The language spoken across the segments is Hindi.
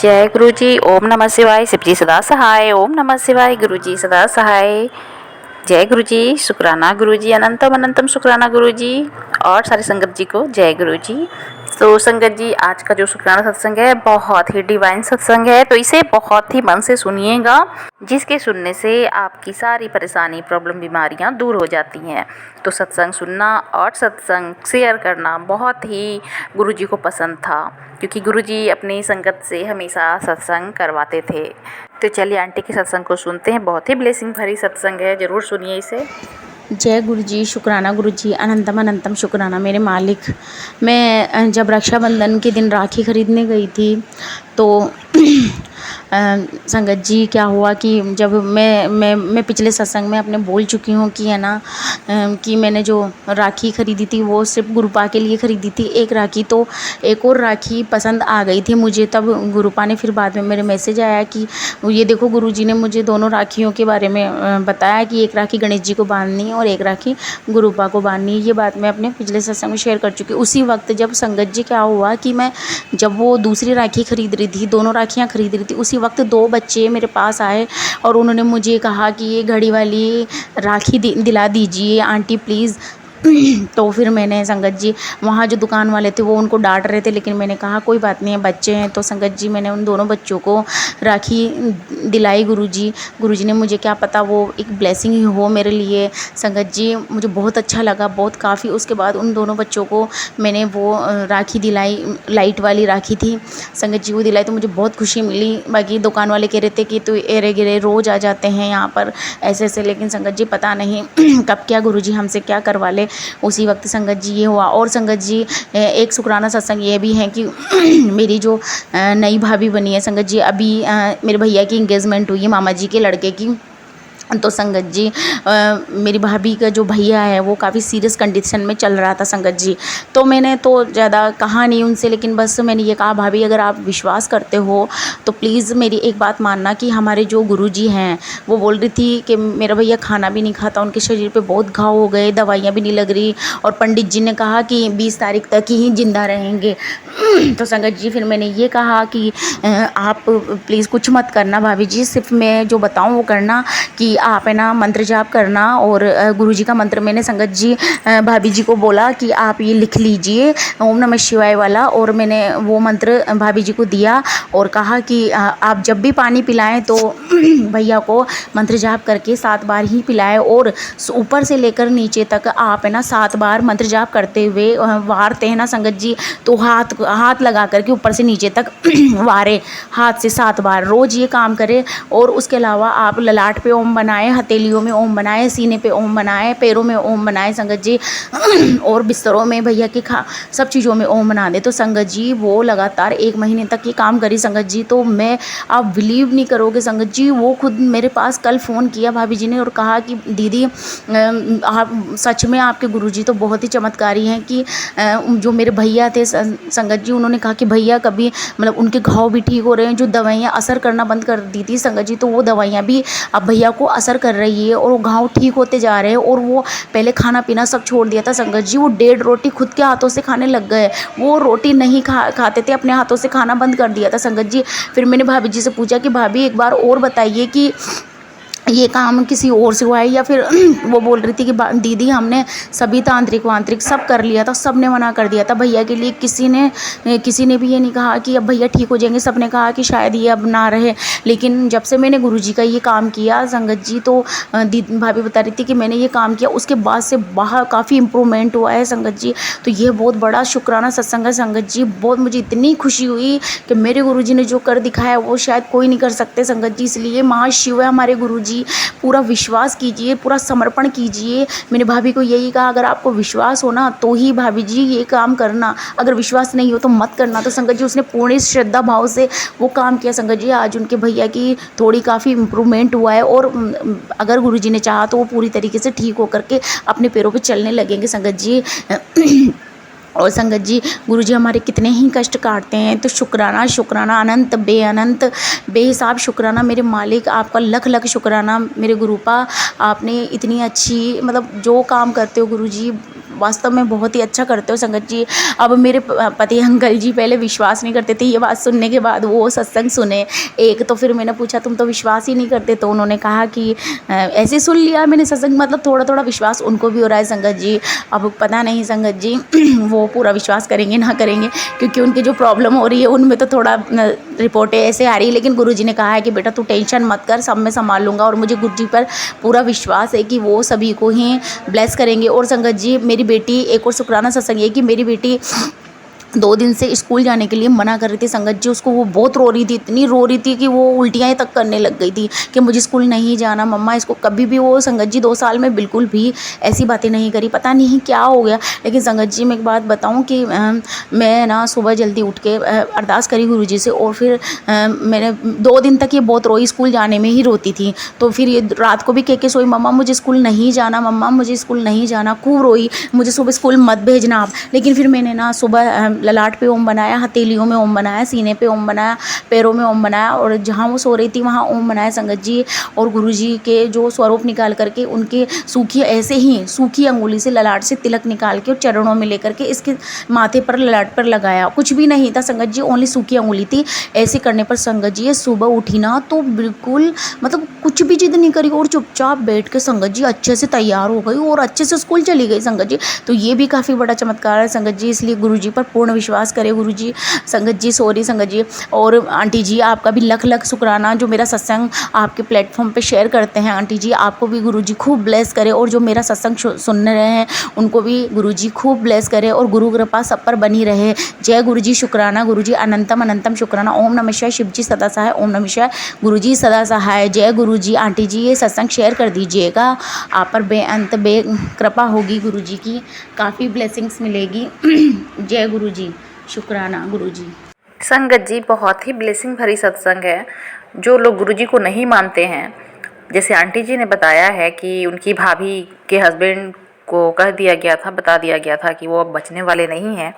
जय गुरु जी। ओम नमः शिवाय। शिव जी सदा सहाय। ओम नमः शिवाय। गुरु जी सदा सहाय। जय गुरु जी। शुक्राना गुरु जी। अनंतम अनंतम शुक्राना गुरु जी और सारी संगत जी को जय गुरु जी। तो संगत जी, आज का जो शुक्राना सत्संग है बहुत ही डिवाइन सत्संग है, तो इसे बहुत ही मन से सुनिएगा, जिसके सुनने से आपकी सारी परेशानी, प्रॉब्लम, बीमारियां दूर हो जाती हैं। तो सत्संग सुनना और सत्संग शेयर करना बहुत ही गुरु जी को पसंद था, क्योंकि गुरु जी अपनी संगत से हमेशा सत्संग करवाते थे। तो चलिए आंटी के सत्संग को सुनते हैं। बहुत ही ब्लेसिंग भरी सत्संग है, ज़रूर सुनिए इसे। जय गुरु जी। शुक्राना गुरु जी। अनंतम अनंतम शुक्राना मेरे मालिक। मैं जब रक्षाबंधन के दिन राखी ख़रीदने गई थी तो संगत जी क्या हुआ कि जब मैं पिछले सत्संग में अपने बोल चुकी हूँ कि है ना कि मैंने जो राखी ख़रीदी थी वो सिर्फ गुरुपा के लिए ख़रीदी थी एक राखी, तो एक और राखी पसंद आ गई थी मुझे। तब गुरुपा ने फिर बाद में मेरे मैसेज आया कि ये देखो गुरुजी ने मुझे दोनों राखियों के बारे में बताया कि एक राखी गणेश जी को बांधनी है और एक राखी गुरुपा को बांधनी है। ये बात मैं अपने पिछले सत्संग में शेयर कर चुकी हूँ। उसी वक्त जब संगत जी क्या हुआ कि मैं जब वो दूसरी राखी ख़रीद रही थी, दोनों राखियाँ ख़रीद रही थी, उसी वक्त 2 बच्चे मेरे पास आए और उन्होंने मुझे कहा कि ये घड़ी वाली राखी दिला दीजिए आंटी प्लीज़। तो फिर मैंने संगत जी, वहाँ जो दुकान वाले थे वो उनको डांट रहे थे, लेकिन मैंने कहा कोई बात नहीं है, बच्चे हैं। तो संगत जी मैंने उन दोनों बच्चों को राखी दिलाई गुरुजी ने। मुझे क्या पता वो एक ब्लेसिंग ही हो मेरे लिए। संगत जी मुझे बहुत अच्छा लगा, बहुत काफ़ी। उसके बाद उन दोनों बच्चों को मैंने वो राखी दिलाई, लाइट वाली राखी थी, संगत जी को दिलाई, तो मुझे बहुत खुशी मिली। बाकी दुकान वाले कह रहे थे कि तो एरे गिरे रोज़ आ जाते हैं यहाँ पर ऐसे ऐसे, लेकिन संगत जी पता नहीं कब क्या गुरुजी हमसे क्या करवा ले। उसी वक्त संगत जी ये हुआ। और संगत जी एक शुक्राना सत्संग ये भी है कि मेरी जो नई भाभी बनी है संगत जी, अभी मेरे भैया की इंगेजमेंट हुई है, मामा जी के लड़के की। तो संगत जी मेरी भाभी का जो भैया है वो काफ़ी सीरियस कंडीशन में चल रहा था संगत जी। तो मैंने तो ज़्यादा कहा नहीं उनसे, लेकिन बस मैंने ये कहा भाभी अगर आप विश्वास करते हो तो प्लीज़ मेरी एक बात मानना कि हमारे जो गुरुजी हैं, वो बोल रही थी कि मेरा भैया खाना भी नहीं खाता, उनके शरीर पे बहुत घाव हो गए, दवाइयाँ भी नहीं लग रही, और पंडित जी ने कहा कि 20 तारीख तक ही ज़िंदा रहेंगे। तो संगत जी फिर मैंने ये कहा कि आप प्लीज़ कुछ मत करना भाभी जी, सिर्फ मैं जो बताऊँ वो करना, कि आप है ना मंत्र जाप करना। और गुरुजी का मंत्र मैंने संगत जी भाभी जी को बोला कि आप ये लिख लीजिए ओम नमः शिवाय वाला, और मैंने वो मंत्र भाभी जी को दिया और कहा कि आप जब भी पानी पिलाएं तो भैया को मंत्र जाप करके 7 बार ही पिलाएं, और ऊपर से लेकर नीचे तक आप है ना 7 बार मंत्र जाप करते हुए वारते हैं ना संगत जी, तो हाथ लगा करके ऊपर से नीचे तक वारे हाथ से 7 बार रोज़ ये काम करें। और उसके अलावा आप ललाट पे ओम बनाएं, हथेलियों में ओम बनाएं, सीने पे ओम बनाएं, पैरों में ओम बनाएं संगत जी और बिस्तरों में भैया की सब चीज़ों में ओम बना दे। तो संगत जी वो लगातार 1 महीने तक ये काम करी संगत जी। तो मैं, आप बिलीव नहीं करोगे संगत जी, वो खुद मेरे पास कल फ़ोन किया भाभी जी ने और कहा कि दीदी आप सच में आपके गुरुजी तो बहुत ही चमत्कारी हैं, कि जो मेरे भैया थे संगत जी, उन्होंने कहा कि भैया कभी मतलब उनके घाव भी ठीक हो रहे हैं, जो दवाइयाँ असर करना बंद कर दी थी संगत जी, तो वो दवाइयाँ भी अब भैया को असर कर रही है और वो घाव ठीक होते जा रहे हैं। और वो पहले खाना पीना सब छोड़ दिया था संगत जी, वो 1.5 रोटी खुद के हाथों से खाने लग गए। वो रोटी नहीं खाते थे, अपने हाथों से खाना बंद कर दिया था संगत जी। फिर मैंने भाभी जी से पूछा कि भाभी एक बार और बताइए कि ये काम किसी और से हुआ है या फिर वो बोल रही थी कि दीदी हमने सभी तांत्रिक वांत्रिक सब कर लिया था, सब ने मना कर दिया था भैया के लिए, किसी ने भी ये नहीं कहा कि अब भैया ठीक हो जाएंगे, सब ने कहा कि शायद ये अब ना रहे। लेकिन जब से मैंने गुरुजी का ये काम किया संगत जी, तो भाभी बता रही थी कि मैंने ये काम किया, उसके बाद से बाहर काफ़ी इम्प्रूवमेंट हुआ है संगत जी। तो ये बहुत बड़ा शुक्राना सत्संग है संगत जी। बहुत मुझे इतनी खुशी हुई कि मेरे गुरुजी ने जो कर दिखाया वो शायद कोई नहीं कर सकते संगत जी, इसलिए महाशिव है हमारे गुरुजी। पूरा विश्वास कीजिए, पूरा समर्पण कीजिए। मैंने भाभी को यही कहा अगर आपको विश्वास हो ना तो ही भाभी जी ये काम करना, अगर विश्वास नहीं हो तो मत करना। तो संगत जी उसने पूर्ण श्रद्धा भाव से वो काम किया संगत जी। आज उनके भैया की थोड़ी काफ़ी इम्प्रूवमेंट हुआ है, और अगर गुरुजी ने चाहा तो वो पूरी तरीके से ठीक होकर के अपने पैरों पे चलने लगेंगे संगत जी। और संगत जी गुरुजी हमारे कितने ही कष्ट काटते हैं। तो शुक्राना शुक्राना अनंत बेअनंत बेहिसाब शुक्राना मेरे मालिक, आपका लख लख शुक्राना मेरे गुरुपा। आपने इतनी अच्छी मतलब जो काम करते हो गुरुजी वास्तव में बहुत ही अच्छा करते हो संगत जी। अब मेरे पति अंकल जी पहले विश्वास नहीं करते थे, ये बात सुनने के बाद वो सत्संग सुने। एक तो फिर मैंने पूछा तुम तो विश्वास ही नहीं करते, तो उन्होंने कहा कि ऐसे सुन लिया मैंने सत्संग, मतलब थोड़ा थोड़ा विश्वास उनको भी हो रहा है संगत जी। अब पता नहीं संगत जी वो पूरा विश्वास करेंगे ना करेंगे, क्योंकि उनकी जो प्रॉब्लम हो रही है उनमें तो थोड़ा रिपोर्टें ऐसे आ रही है। लेकिन गुरुजी ने कहा है कि बेटा तू टेंशन मत कर, सब मैं संभाल लूँगा, और मुझे गुरुजी पर पूरा विश्वास है कि वो सभी को ही ब्लेस करेंगे। और संगत जी मेरी बेटी, एक और शुक्राना सत्संग है कि मेरी बेटी 2 दिन से स्कूल जाने के लिए मना कर रही थी संगत जी। उसको वो बहुत रो रही थी, इतनी रो रही थी कि वो उल्टियाँ तक करने लग गई थी कि मुझे स्कूल नहीं जाना मम्मा। इसको कभी भी वो संगत जी 2 साल में बिल्कुल भी ऐसी बातें नहीं करी, पता नहीं क्या हो गया। लेकिन संगत जी मैं एक बात बताऊं कि मैं ना सुबह जल्दी उठ के अरदास करी गुरुजी से, और फिर मैंने 2 दिन तक ये बहुत रोई, स्कूल जाने में ही रोती थी। तो फिर ये रात को भी कह के सोई मम्मा मुझे स्कूल नहीं जाना, मम्मा मुझे स्कूल नहीं जाना, खूब रोई, मुझे सुबह स्कूल मत भेजना आप। लेकिन फिर मैंने ना सुबह ललाट पे ओम बनाया, हथेलियों में ओम बनाया, सीने पे ओम बनाया, पैरों में ओम बनाया, और जहाँ वो सो रही थी वहाँ ओम बनाया संगत जी। और गुरुजी के जो स्वरूप निकाल करके उनके सूखी, ऐसे ही सूखी अंगुली से ललाट से तिलक निकाल के और चरणों में लेकर के इसके माथे पर ललाट पर लगाया। कुछ भी नहीं था संगत जी, ओनली सूखी अंगुली थी। ऐसे करने पर संगत जी ये सुबह उठी ना तो बिल्कुल मतलब कुछ भी जिद नहीं करी, और चुपचाप बैठ के संगत जी अच्छे से तैयार हो गई और अच्छे से स्कूल चली गई संगत जी। तो ये भी काफ़ी बड़ा चमत्कार है संगत जी, इसलिए गुरुजी पर पूर्ण विश्वास करे गुरुजी। संगत जी सॉरी संगत जी। और आंटी जी आपका भी लख लख शुक्राना जो मेरा सत्संग आपके प्लेटफॉर्म पे शेयर करते हैं। आंटी जी आपको भी गुरुजी खूब ब्लेस करे, और जो मेरा सत्संग सुन रहे हैं उनको भी गुरुजी खूब ब्लेस करे, और गुरु कृपा सब पर बनी रहे। जय गुरुजी, शुक्राना गुरुजी, अनंतम अनंतम शुक्राना। ओम नमः शिवाय, शिव जी सदा सहाय, ओम नमः शिवाय, गुरुजी सदा सहाय। जय गुरुजी। आंटी जी ये सत्संग शेयर कर दीजिएगा, आप पर बेअंत बे कृपा होगी गुरुजी की, काफ़ी ब्लेसिंग्स मिलेगी। जय गुरुजी, शुक्राना गुरुजी। संगत जी बहुत ही ब्लेसिंग भरी सत्संग है। जो लोग गुरुजी को नहीं मानते हैं, जैसे आंटी जी ने बताया है कि उनकी भाभी के हस्बैंड को कह दिया गया था, बता दिया गया था कि वो अब बचने वाले नहीं हैं,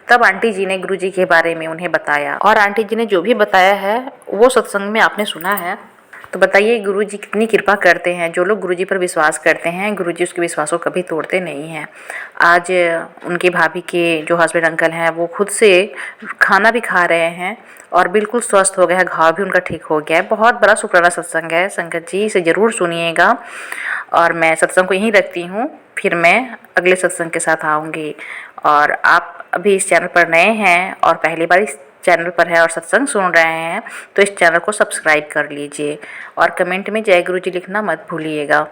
तब आंटी जी ने गुरुजी के बारे में उन्हें बताया, और आंटी जी ने जो भी बताया है वो सत्संग में आपने सुना है। तो बताइए गुरुजी कितनी कृपा करते हैं। जो लोग गुरुजी पर विश्वास करते हैं, गुरुजी उसके विश्वास को कभी तोड़ते नहीं हैं। आज उनकी भाभी के जो हस्बैंड अंकल हैं वो खुद से खाना भी खा रहे हैं और बिल्कुल स्वस्थ हो गया है, घाव भी उनका ठीक हो गया है। बहुत बड़ा शुक्राना सत्संग है संगत जी, इसे ज़रूर सुनिएगा। और मैं सत्संग को यहीं रखती हूँ, फिर मैं अगले सत्संग के साथ आऊँगी। और आप अभी इस चैनल पर नए हैं और पहली बार इस चैनल पर है और सत्संग सुन रहे हैं, तो इस चैनल को सब्सक्राइब कर लीजिए और कमेंट में जय गुरुजी लिखना मत भूलिएगा।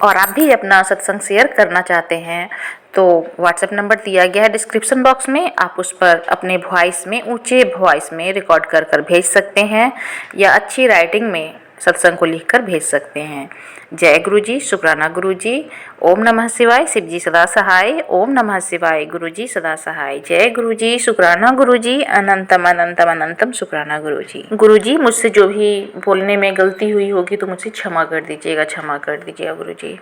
और आप भी अपना सत्संग शेयर करना चाहते हैं तो व्हाट्सएप नंबर दिया गया है डिस्क्रिप्शन बॉक्स में, आप उस पर अपने वॉइस में, ऊंचे वॉइस में रिकॉर्ड कर कर भेज सकते हैं, या अच्छी राइटिंग में सत्संग को लिखकर भेज सकते हैं। जय गुरुजी, शुक्राना गुरुजी, ओम नमः शिवाय, शिव जी सदा सहाय, ओम नमः शिवाय, गुरुजी सदा सहाय। जय गुरुजी, शुक्राना गुरुजी, अनंतम अनंतम अनंतम शुक्राना गुरुजी। गुरुजी मुझसे जो भी बोलने में गलती हुई होगी तो मुझसे क्षमा कर दीजिएगा, क्षमा कर दीजिएगा गुरुजी।